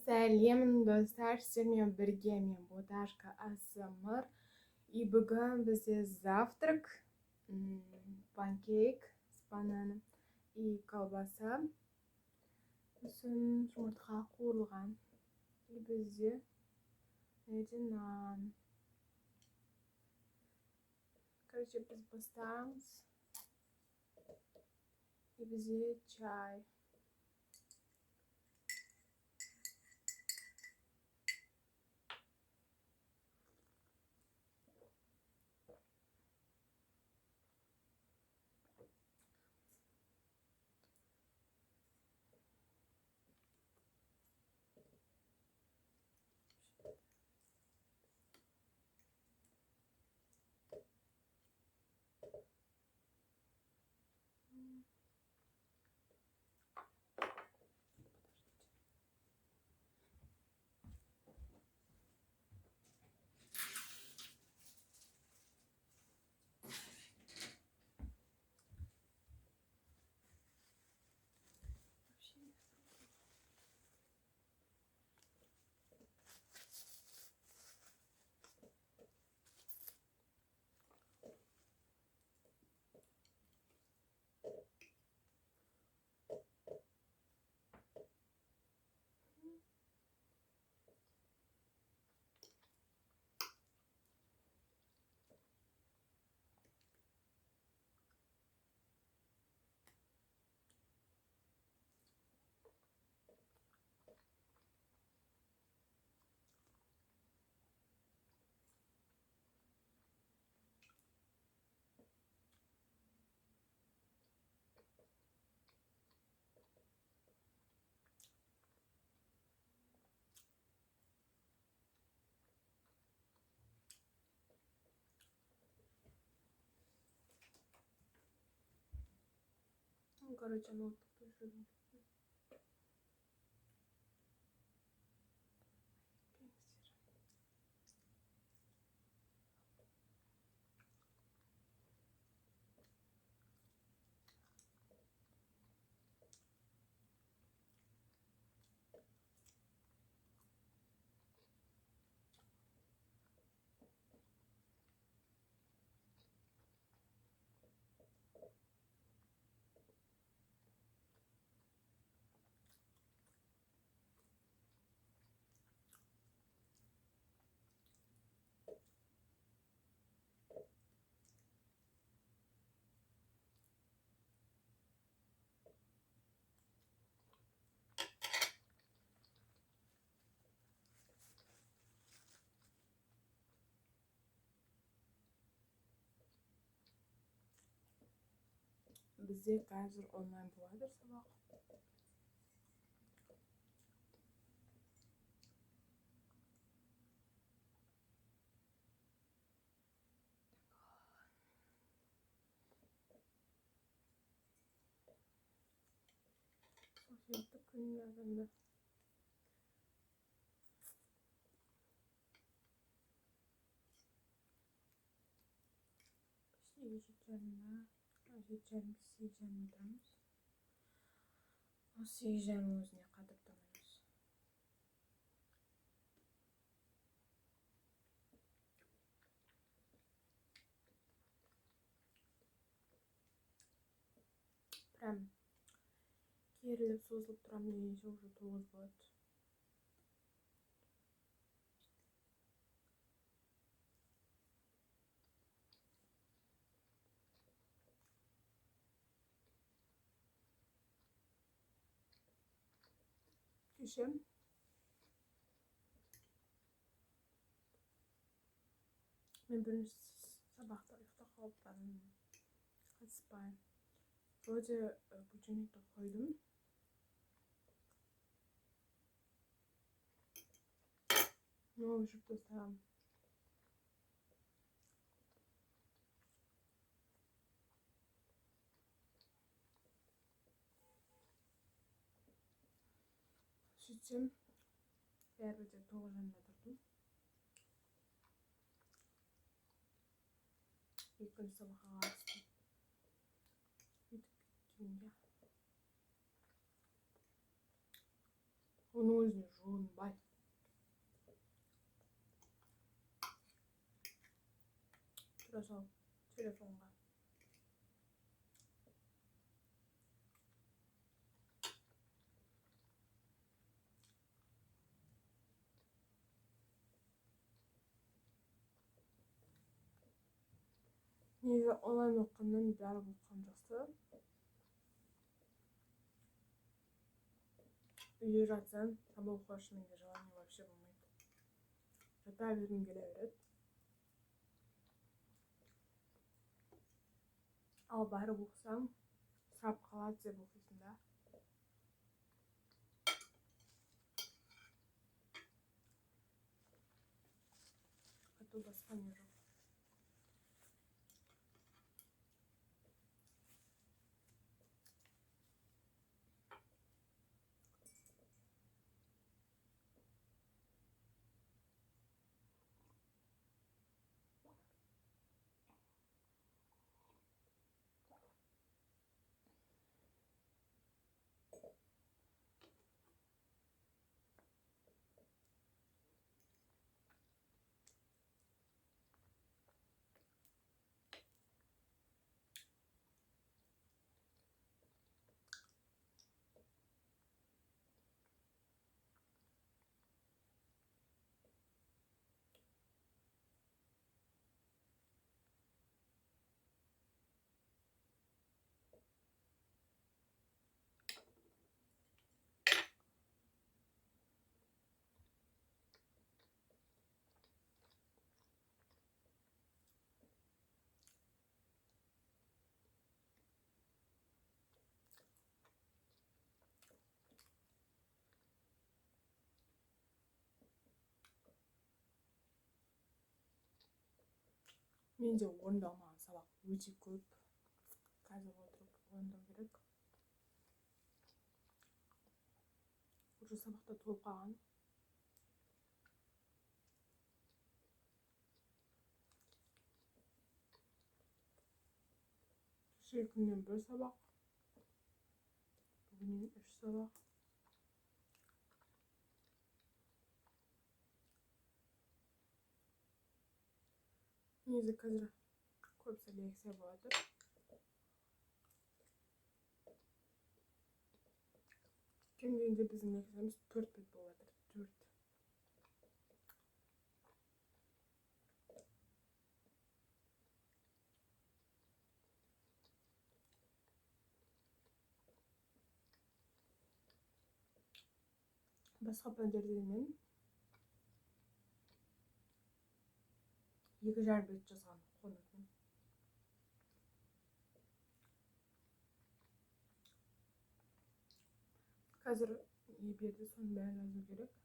Сәлем достар, сіздермен бірге мен Боташка АСМР. И бүгін бізде завтрак, панкейк с бананом и колбаса. Сосын жұмыртқа қуырылған. И бізде нан. Короче, біз бастаймыз. И бізде чай. Короче, ноутбукты жүрмін. Бізде қазір онлайн болады сабақ. Софиятты күн жазында. Жетерін 8:30 отырамыз. Ол 8:30 өзіне қадыртамаймыз. Прям керіліп созылып тұрам дегенше уже 9 болады. Кеше мен бірінші сабақта ұйықта қалып қатыспай. Вроде будильникті қойдым. Но өшіріп тастағам. Сөйтсем, бәрібір де 9:30 тұрдым. Екінші сабаққа қатыстым. Сөйтіп кеткенде оның өзіне жуынбай. Тұра сал телефонға. Негізі онлайн оқығаннан бәрі оқыған жақсы. Үйде жатсаң, сабақ оқушы менде желание вообще болмайды. Жата бергім келе береді. Ал барып оқысаң, сұрап қалады деп оқисың да. Қату басқа не жоқ. Менде орындалмаған сабақ өте көп. Қазір отырып орындау керек. Уже сабақта толып қалған. Кеше күннен 1 сабақ. Бүгіннен 3 сабақ. Негізі қазір көбісі лекция болады. Күндегінде біздің лекциямыз 4 бет болады. 4. Басқа пәндерде мен 2,5 бет жазған қонатын. Қазір ебеді соның бәрін жазу керек.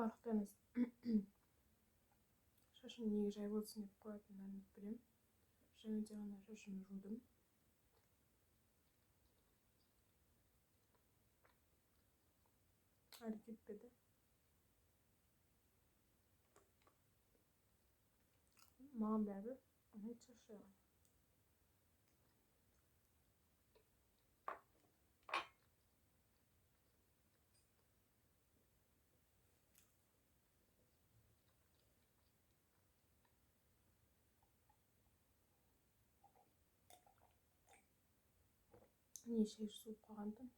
барлықтарыңыз шашым неге жай болсын деп қоятындарыңызды білемін. Жаңа ғана шашымды жудым. Әлі кетпеді. Маған бәрібір ұнайды шаш жайған. Не шай суып қалғандым.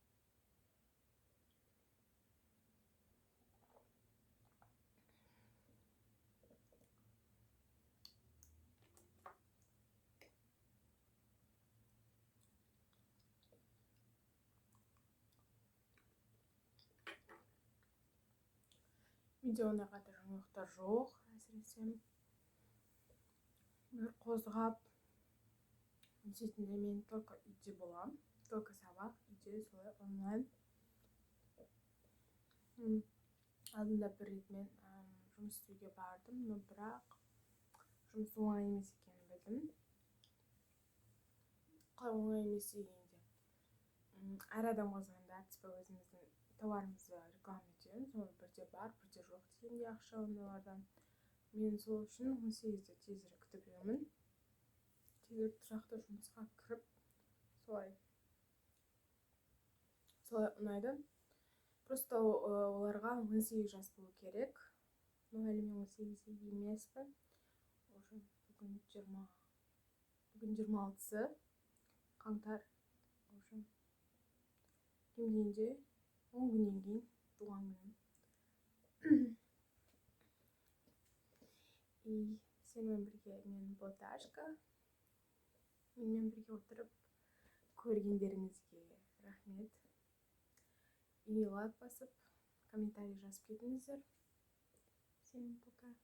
Менде ондай қатты жаңалықтар жоқ. Әсіресе бір қозғап сөйтінде мен только үйде боламын. Только сабақ, үйде солай онлайн. Алдында бір рет мен жұмыс істеуге бардым, но бірақ жұмыс оңай емес екенін білдім. Қалай оңай емес дегенде, әр адамға звондатыспай өзіміздің товарымызды реклама етеміз, соны бірде бар, бірде жоқ дегенде ақша ондайлардан. Мен сол үшін 18-де тезірек күтіп жүремін. Тезірек тұрақты жұмысқа кіріп, солай ұнайды. Просто оларға 18 жас болу керек. Но әлі мен 18-де емеспін. Бүгін 26-сы қаңтар. Кем дегенде 10 күннен кейін туған күнім. И сенімен бірге мен Боташка. Менімен бірге отырып көргендеріңізге рахмет. И лайк басып, комментарий жазып кетіңіздер. Всем пока.